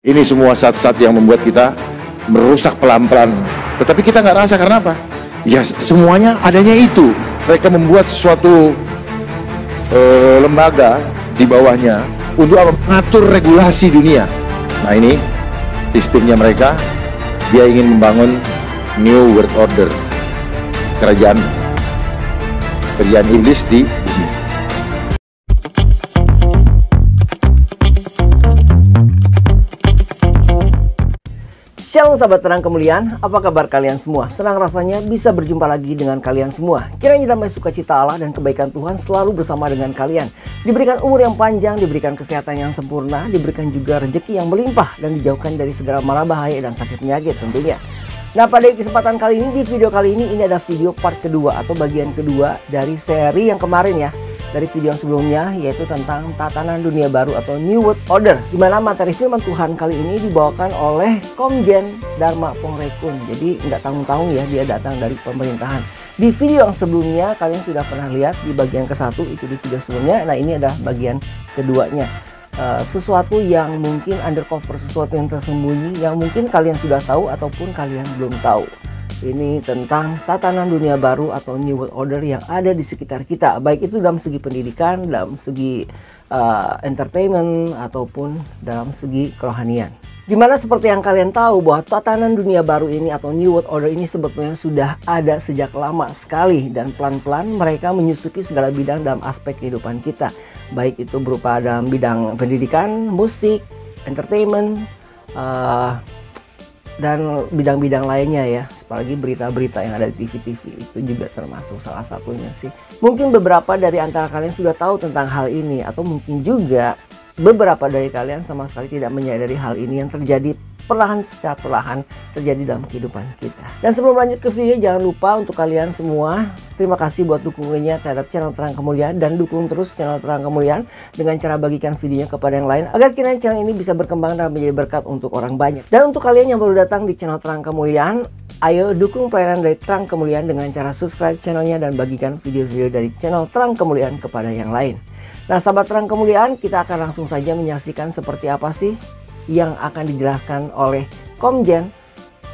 Ini semua zat-zat yang membuat kita merusak pelan-pelan. Tetapi kita nggak rasa karena apa? Ya semuanya adanya itu. Mereka membuat suatu lembaga di bawahnya untuk mengatur regulasi dunia. Nah ini sistemnya mereka. Dia ingin membangun New World Order, kerajaan iblis di bumi. Shalom sahabat terang kemuliaan, apa kabar kalian semua? Senang rasanya bisa berjumpa lagi dengan kalian semua. Kiranya damai sukacita Allah dan kebaikan Tuhan selalu bersama dengan kalian. Diberikan umur yang panjang, diberikan kesehatan yang sempurna, diberikan juga rezeki yang melimpah, dan dijauhkan dari segala mara bahaya dan sakit penyakit tentunya. Nah, pada kesempatan kali ini, di video kali ini ada video part kedua atau bagian kedua dari seri yang kemarin ya. Dari video yang sebelumnya, yaitu tentang tatanan dunia baru atau New World Order, di mana materi firman Tuhan kali ini dibawakan oleh Komjen Dharma Pongrekun. Jadi nggak tanggung-tanggung ya, dia datang dari pemerintahan. Di video yang sebelumnya kalian sudah pernah lihat di bagian ke-1, itu di video sebelumnya. Nah, ini adalah bagian keduanya. Sesuatu yang mungkin undercover, sesuatu yang tersembunyi, yang mungkin kalian sudah tahu ataupun kalian belum tahu. Ini tentang tatanan dunia baru atau New World Order yang ada di sekitar kita, baik itu dalam segi pendidikan, dalam segi entertainment, ataupun dalam segi kerohanian. Dimana seperti yang kalian tahu bahwa tatanan dunia baru ini atau New World Order ini sebetulnya sudah ada sejak lama sekali, dan pelan-pelan mereka menyusupi segala bidang dalam aspek kehidupan kita, baik itu berupa dalam bidang pendidikan, musik, entertainment, dan bidang-bidang lainnya ya. Apalagi berita-berita yang ada di TV-TV itu juga termasuk salah satunya sih. Mungkin beberapa dari antara kalian sudah tahu tentang hal ini, atau mungkin juga beberapa dari kalian sama sekali tidak menyadari hal ini yang terjadi secara perlahan terjadi dalam kehidupan kita. Dan sebelum lanjut ke video, jangan lupa untuk kalian semua, terima kasih buat dukungannya terhadap channel Terang Kemuliaan, dan dukung terus channel Terang Kemuliaan dengan cara bagikan videonya kepada yang lain agar kiranya channel ini bisa berkembang dan menjadi berkat untuk orang banyak. Dan untuk kalian yang baru datang di channel Terang Kemuliaan, ayo dukung pelayanan dari Terang Kemuliaan dengan cara subscribe channelnya dan bagikan video-video dari channel Terang Kemuliaan kepada yang lain. Nah, sahabat Terang Kemuliaan, kita akan langsung saja menyaksikan seperti apa sih yang akan dijelaskan oleh Komjen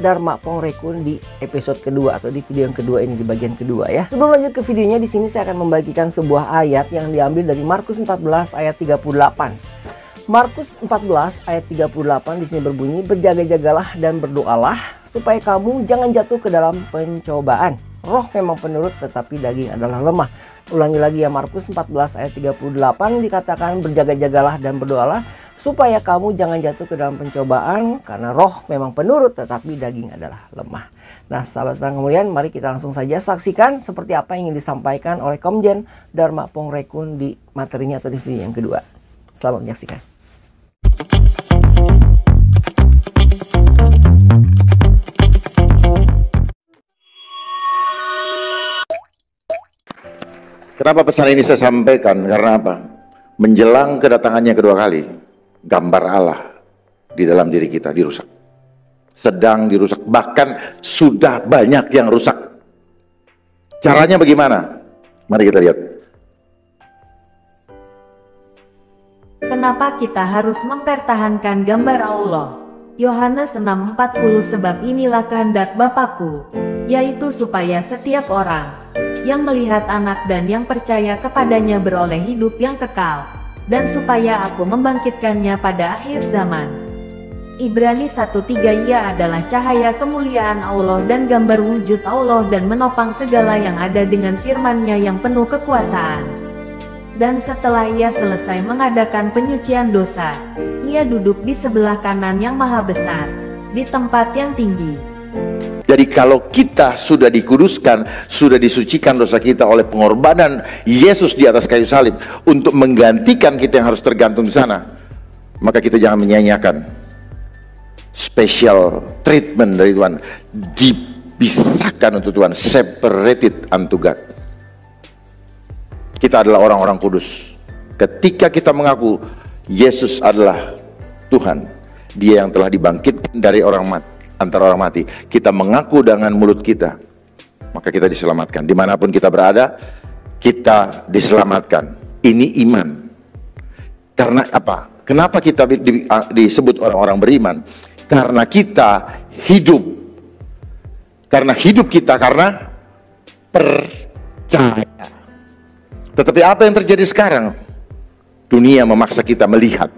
Dharma Pongrekun di episode kedua atau di video yang kedua ini, di bagian kedua ya. Sebelum lanjut ke videonya, di sini saya akan membagikan sebuah ayat yang diambil dari Markus 14 ayat 38. Markus 14 ayat 38 di sini berbunyi, "Berjaga-jagalah dan berdoalah supaya kamu jangan jatuh ke dalam pencobaan. Roh memang penurut tetapi daging adalah lemah." Ulangi lagi ya, Markus 14 ayat 38 dikatakan, "Berjaga-jagalah dan berdoalah supaya kamu jangan jatuh ke dalam pencobaan, karena roh memang penurut tetapi daging adalah lemah." Nah, sahabat Terang Kemuliaan, mari kita langsung saja saksikan seperti apa yang ingin disampaikan oleh Komjen Dharma Pongrekun di materinya atau di video yang kedua. Selamat menyaksikan. Kenapa pesan ini saya sampaikan? Karena apa? Menjelang kedatangannya kedua kali, gambar Allah di dalam diri kita dirusak. Sedang dirusak, bahkan sudah banyak yang rusak. Caranya bagaimana? Mari kita lihat. Kenapa kita harus mempertahankan gambar Allah? Yohanes 6:40, "Sebab inilah kehendak Bapa-Ku, yaitu supaya setiap orang yang melihat Anak dan yang percaya kepadanya beroleh hidup yang kekal, dan supaya Aku membangkitkannya pada akhir zaman." Ibrani 1:3, "Ia adalah cahaya kemuliaan Allah dan gambar wujud Allah, dan menopang segala yang ada dengan firman-Nya yang penuh kekuasaan." Dan setelah Ia selesai mengadakan penyucian dosa, Ia duduk di sebelah kanan yang maha besar, di tempat yang tinggi. Jadi kalau kita sudah dikuduskan, sudah disucikan dosa kita oleh pengorbanan Yesus di atas kayu salib untuk menggantikan kita yang harus tergantung di sana, maka kita jangan menyia-nyiakan special treatment dari Tuhan, dipisahkan untuk Tuhan, separated unto God. Kita adalah orang-orang kudus. Ketika kita mengaku Yesus adalah Tuhan, Dia yang telah dibangkitkan dari orang mati, antara orang mati, kita mengaku dengan mulut kita, maka kita diselamatkan. Dimanapun kita berada, kita diselamatkan. Ini iman. Karena apa? Kenapa kita disebut orang-orang beriman? Karena kita hidup. Karena hidup kita karena percaya. Tetapi apa yang terjadi sekarang? Dunia memaksa kita melihat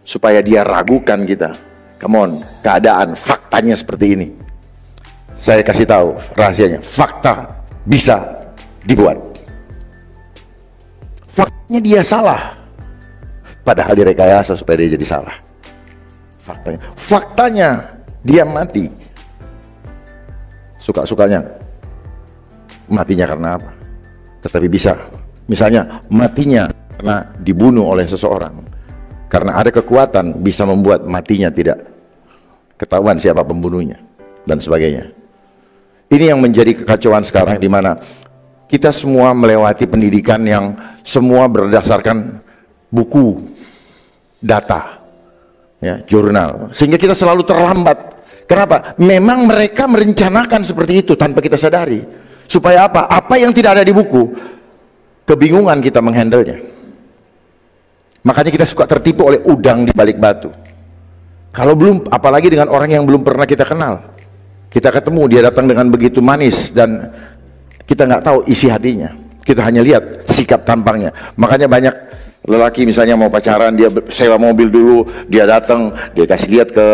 supaya dia ragukan kita. Come on, keadaan faktanya seperti ini. Saya kasih tahu rahasianya. Fakta bisa dibuat. Faktanya dia salah, padahal direkayasa supaya dia jadi salah. Faktanya dia mati. Suka-sukanya matinya karena apa? Tetapi bisa, misalnya matinya karena dibunuh oleh seseorang, karena ada kekuatan bisa membuat matinya tidak ketahuan siapa pembunuhnya dan sebagainya. Ini yang menjadi kekacauan sekarang, di mana kita semua melewati pendidikan yang semua berdasarkan buku, data, ya, jurnal, sehingga kita selalu terlambat. Kenapa? Memang mereka merencanakan seperti itu tanpa kita sadari. Supaya apa? Apa yang tidak ada di buku, kebingungan kita menghandlenya. Makanya kita suka tertipu oleh udang di balik batu. Kalau belum, apalagi dengan orang yang belum pernah kita kenal. Kita ketemu, dia datang dengan begitu manis dan kita nggak tahu isi hatinya. Kita hanya lihat sikap tampangnya. Makanya banyak lelaki misalnya mau pacaran, dia sewa mobil dulu, dia datang, dia kasih lihat ke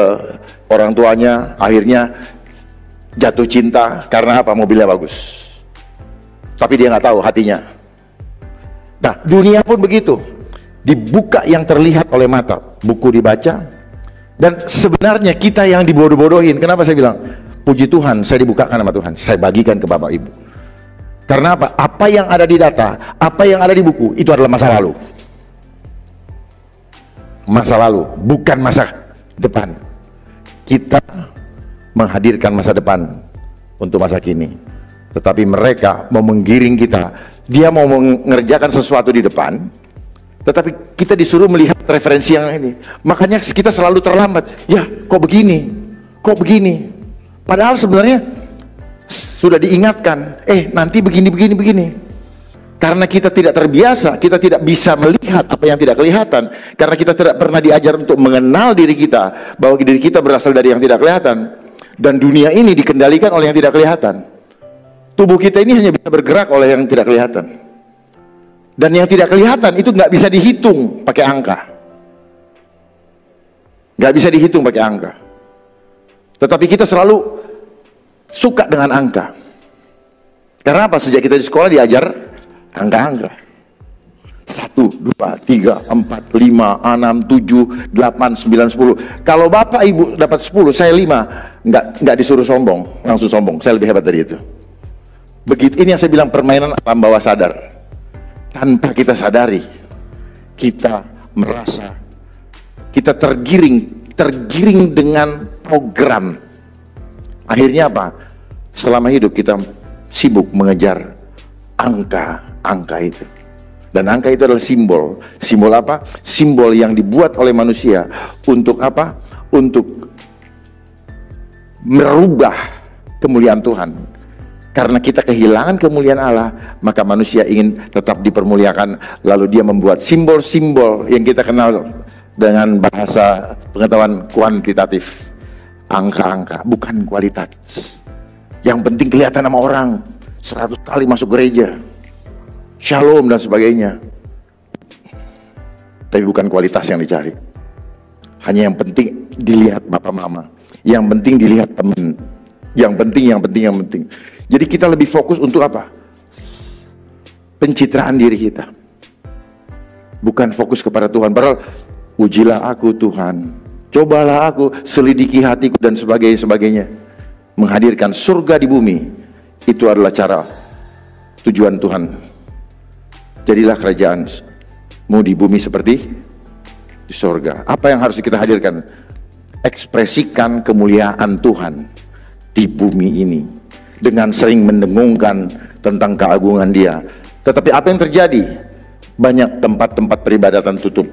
orang tuanya, akhirnya jatuh cinta karena apa? Mobilnya bagus. Tapi dia nggak tahu hatinya. Nah, dunia pun begitu. Dibuka yang terlihat oleh mata, buku dibaca, dan sebenarnya kita yang dibodoh-bodohin. Kenapa saya bilang? Puji Tuhan, saya dibukakan sama Tuhan, saya bagikan ke Bapak Ibu. Karena apa? Apa yang ada di data, apa yang ada di buku, itu adalah masa lalu. Masa lalu, bukan masa depan. Kita menghadirkan masa depan untuk masa kini. Tetapi mereka mau menggiring kita. Dia mau mengerjakan sesuatu di depan, tetapi kita disuruh melihat referensi yang ini. Makanya kita selalu terlambat. Ya, kok begini? Kok begini? Padahal sebenarnya sudah diingatkan, nanti begini. Karena kita tidak terbiasa, kita tidak bisa melihat apa yang tidak kelihatan. Karena kita tidak pernah diajar untuk mengenal diri kita, bahwa diri kita berasal dari yang tidak kelihatan. Dan dunia ini dikendalikan oleh yang tidak kelihatan. Tubuh kita ini hanya bisa bergerak oleh yang tidak kelihatan. Dan yang tidak kelihatan itu nggak bisa dihitung pakai angka. Nggak bisa dihitung pakai angka. Tetapi kita selalu suka dengan angka. Karena apa? Sejak kita di sekolah diajar angka-angka. 1, 2, 3, 4, 5, 6, 7, 8, 9, 10. Kalau Bapak Ibu dapat 10, saya 5. Nggak disuruh sombong, langsung sombong. Saya lebih hebat dari itu. Begitu, ini yang saya bilang permainan alam bawah sadar. Tanpa kita sadari, kita merasa kita tergiring dengan program. Akhirnya apa? Selama hidup kita sibuk mengejar angka itu. Dan angka itu adalah simbol. Simbol apa? Simbol yang dibuat oleh manusia untuk apa? Untuk merubah kemuliaan Tuhan. Karena kita kehilangan kemuliaan Allah, maka manusia ingin tetap dipermuliakan. Lalu dia membuat simbol-simbol yang kita kenal dengan bahasa pengetahuan kuantitatif. Angka-angka, bukan kualitas. Yang penting kelihatan sama orang, 100 kali masuk gereja, shalom dan sebagainya. Tapi bukan kualitas yang dicari. Hanya yang penting dilihat bapak mama, yang penting dilihat teman, yang penting. Jadi kita lebih fokus untuk apa? Pencitraan diri kita. Bukan fokus kepada Tuhan. Padahal ujilah aku Tuhan, cobalah aku, selidiki hatiku dan sebagainya. Menghadirkan surga di bumi, itu adalah cara tujuan Tuhan. Jadilah kerajaanmu di bumi seperti di surga. Apa yang harus kita hadirkan? Ekspresikan kemuliaan Tuhan di bumi ini dengan sering mendengungkan tentang keagungan Dia. Tetapi apa yang terjadi? Banyak tempat-tempat peribadatan tutup.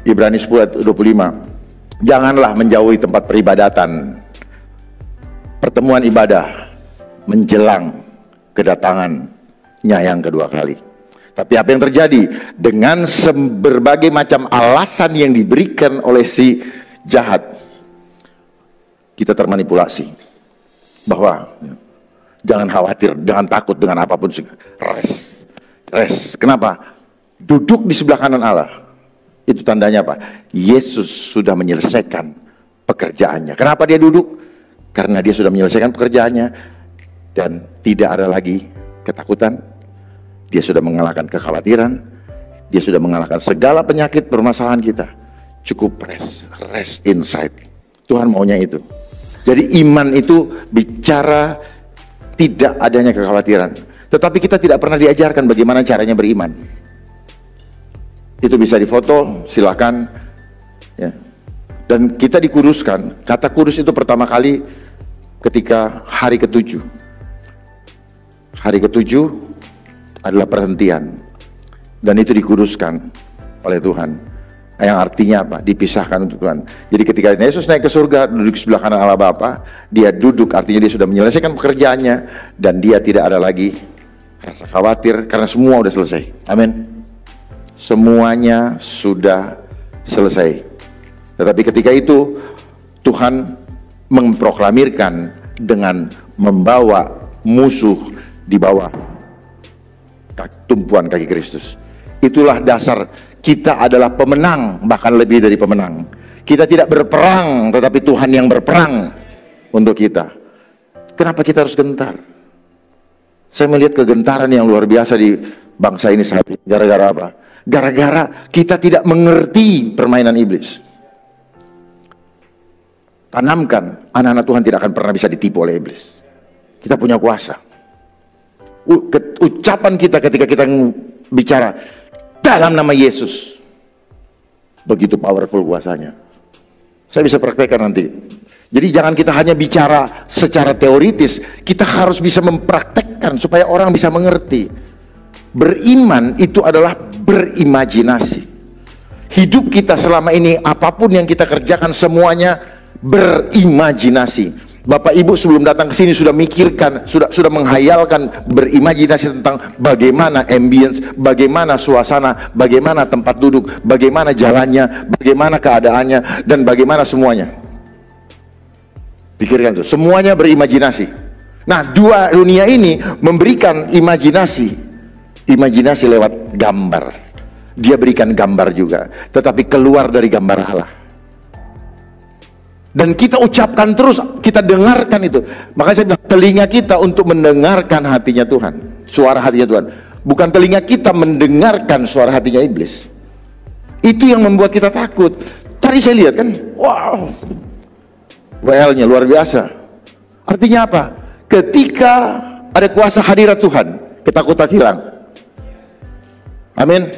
Ibrani 10:25. Janganlah menjauhi tempat peribadatan, pertemuan ibadah menjelang kedatangannya yang kedua kali. Tapi apa yang terjadi? Dengan berbagai macam alasan yang diberikan oleh si jahat, kita termanipulasi. Bahwa jangan khawatir, jangan takut dengan apapun. Rest. Kenapa? Duduk di sebelah kanan Allah. Itu tandanya apa? Yesus sudah menyelesaikan pekerjaannya. Kenapa dia duduk? Karena dia sudah menyelesaikan pekerjaannya. Dan tidak ada lagi ketakutan. Dia sudah mengalahkan kekhawatiran. Dia sudah mengalahkan segala penyakit permasalahan kita. Cukup rest inside. Tuhan maunya itu. Jadi iman itu bicara tidak adanya kekhawatiran. Tetapi kita tidak pernah diajarkan bagaimana caranya beriman. Itu bisa difoto, silakan. Ya. Dan kita dikuduskan. Kata kudus itu pertama kali ketika hari ke-7. Hari ke-7 adalah perhentian, dan itu dikuduskan oleh Tuhan, yang artinya apa? Dipisahkan untuk Tuhan. Jadi ketika Yesus naik ke surga, duduk sebelah kanan Allah Bapa, dia duduk, artinya dia sudah menyelesaikan pekerjaannya, dan dia tidak ada lagi rasa khawatir karena semua sudah selesai. Amin. Semuanya sudah selesai. Tetapi ketika itu Tuhan memproklamirkan dengan membawa musuh di bawah tumpuan kaki Kristus. Itulah dasar kita adalah pemenang, bahkan lebih dari pemenang. Kita tidak berperang, tetapi Tuhan yang berperang untuk kita. Kenapa kita harus gentar? Saya melihat kegentaran yang luar biasa di bangsa ini saat ini. Gara-gara apa? Gara-gara kita tidak mengerti permainan iblis. Tanamkan, anak-anak Tuhan tidak akan pernah bisa ditipu oleh iblis. Kita punya kuasa. Ucapan kita ketika kita bicara dalam nama Yesus, begitu powerful kuasanya. Saya bisa praktekkan nanti. Jadi jangan kita hanya bicara secara teoritis, kita harus bisa mempraktekkan supaya orang bisa mengerti. Beriman itu adalah berimajinasi. Hidup kita selama ini, apapun yang kita kerjakan semuanya berimajinasi. Bapak Ibu sebelum datang ke sini sudah mikirkan, sudah menghayalkan, berimajinasi tentang bagaimana ambience, bagaimana suasana, bagaimana tempat duduk, bagaimana jalannya, bagaimana keadaannya, dan bagaimana semuanya. Pikirkan itu, semuanya berimajinasi. Nah, dua dunia ini memberikan imajinasi lewat gambar. Dia berikan gambar juga, tetapi keluar dari gambar Allah. Dan kita ucapkan terus, kita dengarkan itu. Makanya saya bilang, telinga kita untuk mendengarkan hatinya Tuhan, suara hatinya Tuhan. Bukan telinga kita mendengarkan suara hatinya iblis. Itu yang membuat kita takut. Tadi saya lihat kan, wow, WL-nya luar biasa. Artinya apa? Ketika ada kuasa hadirat Tuhan, ketakutan hilang. Amin.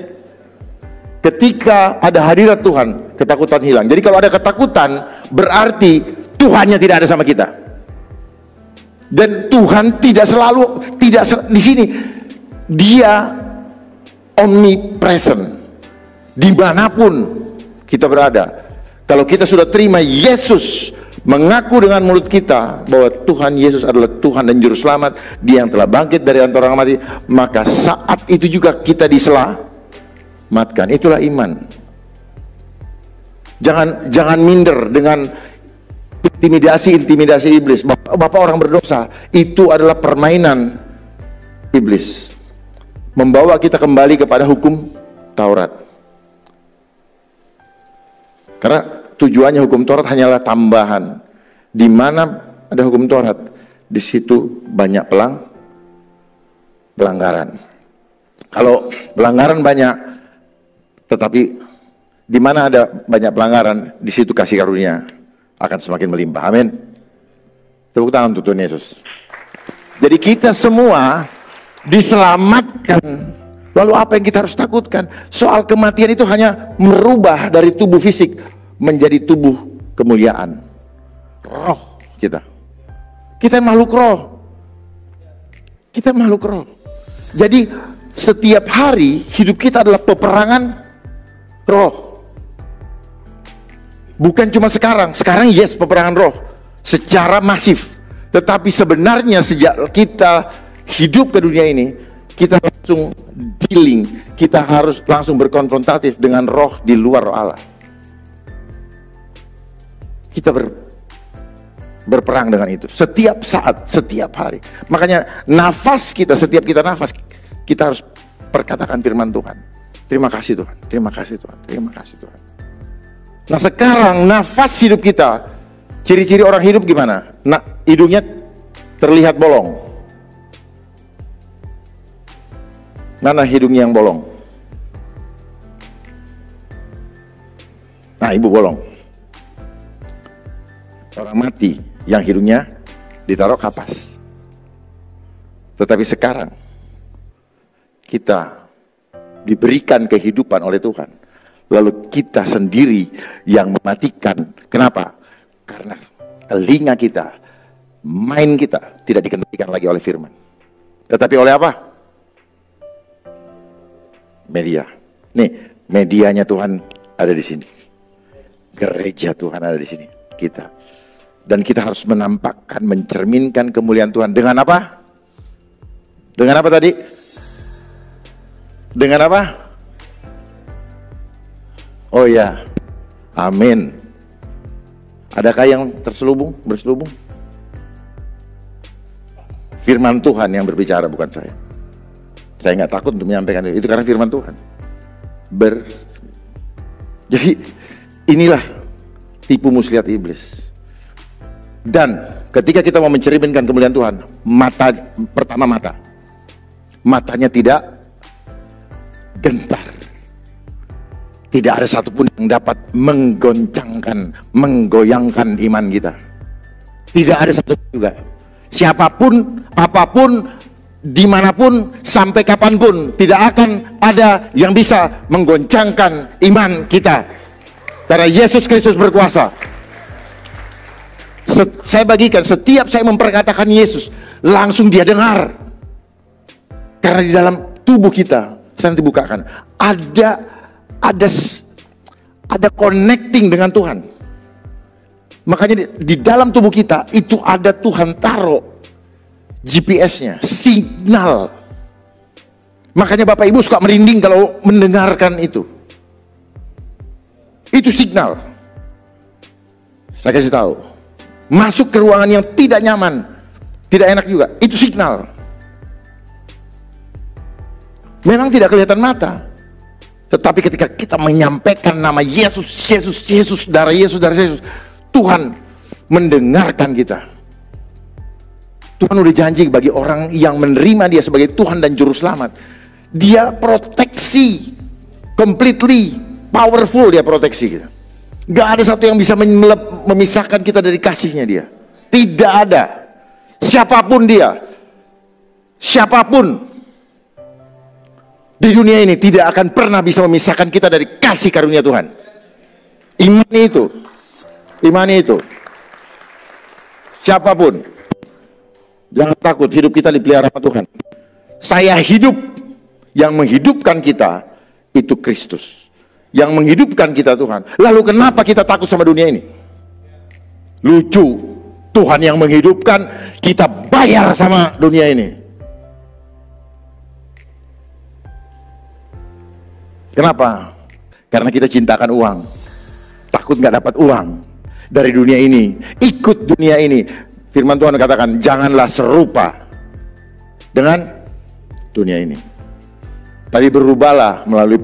Ketika ada hadirat Tuhan, ketakutan hilang. Jadi kalau ada ketakutan, berarti Tuhannya tidak ada sama kita. Dan Tuhan tidak di sini. Dia omnipresent dimanapun kita berada. Kalau kita sudah terima Yesus, mengaku dengan mulut kita bahwa Tuhan Yesus adalah Tuhan dan Juru Selamat, Dia yang telah bangkit dari antara orang mati, maka saat itu juga kita diselamatkan. Itulah iman. Jangan minder dengan intimidasi iblis. Bapak orang berdosa, itu adalah permainan iblis, membawa kita kembali kepada hukum Taurat. Karena tujuannya hukum Taurat hanyalah tambahan. Di mana ada hukum Taurat, di situ banyak pelanggaran. Kalau pelanggaran banyak, tetapi di mana ada banyak pelanggaran, di situ kasih karunia akan semakin melimpah. Amin. Tepuk tangan untuk Tuhan Yesus. Jadi kita semua diselamatkan. Lalu apa yang kita harus takutkan? Soal kematian itu hanya merubah dari tubuh fisik menjadi tubuh kemuliaan. Roh kita. Kita makhluk roh. Kita makhluk roh. Jadi setiap hari hidup kita adalah peperangan roh. Bukan cuma sekarang yes peperangan roh secara masif. Tetapi sebenarnya sejak kita hidup ke dunia ini, kita langsung dealing, kita harus langsung berkonfrontatif dengan roh di luar roh Allah. Kita berperang dengan itu setiap saat, setiap hari. Makanya nafas kita, setiap kita nafas, kita harus perkatakan firman Tuhan. Terima kasih Tuhan, terima kasih Tuhan, terima kasih Tuhan. Nah sekarang nafas hidup kita, ciri-ciri orang hidup gimana? Nah, hidungnya terlihat bolong. Mana hidungnya yang bolong? Nah, ibu bolong. Orang mati yang hidungnya ditaruh kapas. Tetapi sekarang kita diberikan kehidupan oleh Tuhan, lalu kita sendiri yang mematikan. Kenapa? Karena telinga kita, mind kita tidak dikendalikan lagi oleh firman, tetapi oleh apa? Media. Nih, medianya Tuhan ada di sini. Gereja Tuhan ada di sini, kita. Dan kita harus menampakkan, mencerminkan kemuliaan Tuhan dengan apa? Dengan apa tadi? Dengan apa? Oh ya, amin. Adakah yang berselubung? Firman Tuhan yang berbicara, bukan saya. Saya nggak takut untuk menyampaikan itu karena firman Tuhan. Jadi inilah tipu muslihat iblis. Dan ketika kita mau mencerminkan kemuliaan Tuhan, matanya tidak gentar. Tidak ada satupun yang dapat menggoyangkan iman kita. Tidak ada satupun juga. Siapapun, apapun, dimanapun, sampai kapanpun, tidak akan ada yang bisa menggoncangkan iman kita. Karena Yesus Kristus berkuasa. Saya bagikan, setiap saya memperkatakan Yesus, langsung dia dengar. Karena di dalam tubuh kita, saya nanti bukakan, ada connecting dengan Tuhan. Makanya di dalam tubuh kita itu ada Tuhan taruh GPS-nya, signal. Makanya Bapak Ibu suka merinding kalau mendengarkan itu. Itu signal. Saya kasih tahu. Masuk ke ruangan yang tidak nyaman, tidak enak juga, itu signal. Memang tidak kelihatan mata, tetapi ketika kita menyampaikan nama Yesus, darah Yesus, Tuhan mendengarkan kita. Tuhan udah janji bagi orang yang menerima dia sebagai Tuhan dan Juru Selamat, dia proteksi, completely powerful, dia proteksi kita. Gak ada satu yang bisa memisahkan kita dari kasihnya dia. Tidak ada. Siapapun dia, siapapun di dunia ini tidak akan pernah bisa memisahkan kita dari kasih karunia Tuhan. Imani itu. Siapapun, jangan takut, hidup kita dipelihara sama Tuhan. Saya hidup, yang menghidupkan kita itu Kristus. Yang menghidupkan kita Tuhan. Lalu kenapa kita takut sama dunia ini? Lucu, Tuhan yang menghidupkan, kita bayar sama dunia ini. Kenapa? Karena kita cintakan uang. Takut nggak dapat uang dari dunia ini. Ikut dunia ini. Firman Tuhan katakan, janganlah serupa dengan dunia ini, tapi berubahlah melalui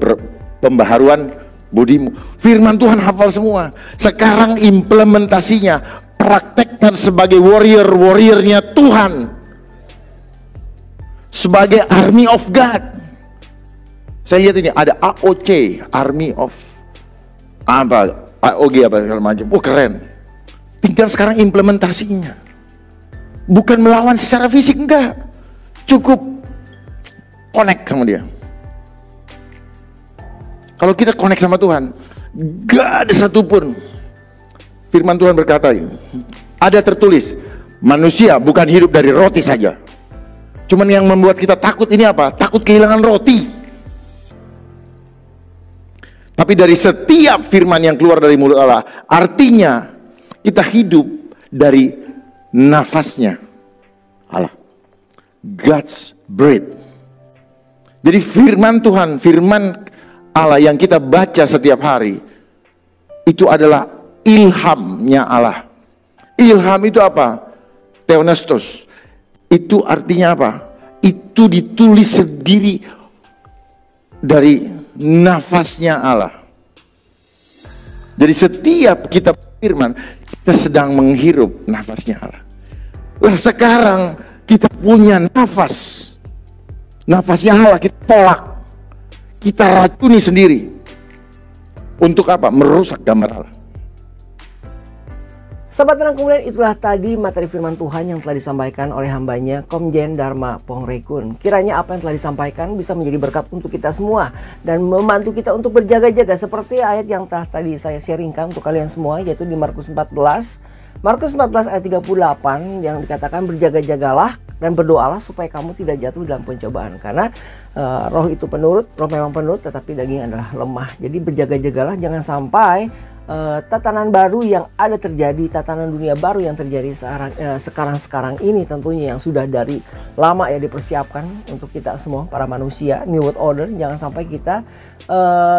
pembaharuan budimu. Firman Tuhan hafal semua. Sekarang implementasinya, praktekkan sebagai warriornya Tuhan, sebagai army of God. Saya lihat ini ada AOC, Army of apa, AOG apa segala macam. Oh keren. Tinggal sekarang implementasinya. Bukan melawan secara fisik, enggak. Cukup connect sama dia. Kalau kita connect sama Tuhan, gak ada satupun. Firman Tuhan berkata ini, ada tertulis, manusia bukan hidup dari roti saja. Cuman yang membuat kita takut ini apa? Takut kehilangan roti. Tapi dari setiap firman yang keluar dari mulut Allah, artinya kita hidup dari nafasnya Allah. God's breath. Jadi firman Tuhan, firman Allah yang kita baca setiap hari, itu adalah ilhamnya Allah. Ilham itu apa? Theopneustos. Itu artinya apa? Itu ditulis sendiri dari nafasnya Allah. Jadi setiap kita firman, kita sedang menghirup nafasnya Allah. Lah sekarang kita punya nafas. Nafasnya Allah kita tolak. Kita racuni sendiri. Untuk apa? Merusak gambar Allah. Sahabat Terang Kemuliaan, itulah tadi materi firman Tuhan yang telah disampaikan oleh hambanya Komjen Dharma Pongrekun. Kiranya apa yang telah disampaikan bisa menjadi berkat untuk kita semua dan membantu kita untuk berjaga-jaga seperti ayat yang telah tadi saya sharingkan untuk kalian semua, yaitu di Markus 14. Markus 14 ayat 38 yang dikatakan berjaga-jagalah dan berdoalah supaya kamu tidak jatuh dalam pencobaan. Karena roh itu penurut, roh memang penurut, tetapi daging adalah lemah. Jadi berjaga-jagalah, jangan sampai tatanan baru yang ada terjadi, tatanan dunia baru yang terjadi sekarang ini tentunya yang sudah dari lama ya dipersiapkan untuk kita semua para manusia, New World Order. Jangan sampai kita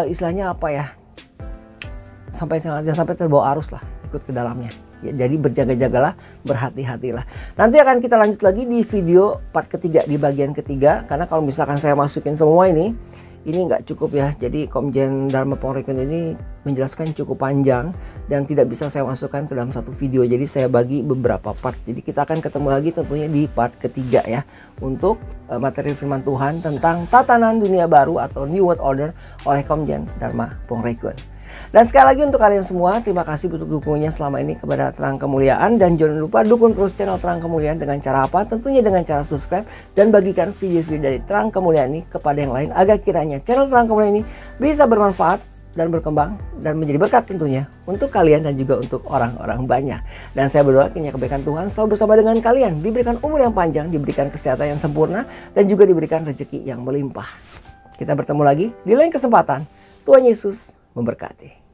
istilahnya apa ya, jangan sampai terbawa arus lah, ikut ke dalamnya. Ya, jadi berjaga-jagalah, berhati-hatilah. Nanti akan kita lanjut lagi di video part ketiga, di bagian ketiga. Karena kalau misalkan saya masukin semua ini nggak cukup ya. Jadi Komjen Dharma Pongrekun ini menjelaskan cukup panjang dan tidak bisa saya masukkan ke dalam satu video. Jadi saya bagi beberapa part. Jadi kita akan ketemu lagi tentunya di part ketiga ya, untuk materi firman Tuhan tentang tatanan dunia baru atau New World Order oleh Komjen Dharma Pongrekun. Dan sekali lagi untuk kalian semua, terima kasih untuk dukungannya selama ini kepada Terang Kemuliaan. Dan jangan lupa dukung terus channel Terang Kemuliaan dengan cara apa? Tentunya dengan cara subscribe dan bagikan video-video dari Terang Kemuliaan ini kepada yang lain, agar kiranya channel Terang Kemuliaan ini bisa bermanfaat dan berkembang dan menjadi berkat tentunya untuk kalian dan juga untuk orang-orang banyak. Dan saya berdoa kiranya kebaikan Tuhan selalu bersama dengan kalian, diberikan umur yang panjang, diberikan kesehatan yang sempurna, dan juga diberikan rezeki yang melimpah. Kita bertemu lagi di lain kesempatan. Tuhan Yesus memberkati.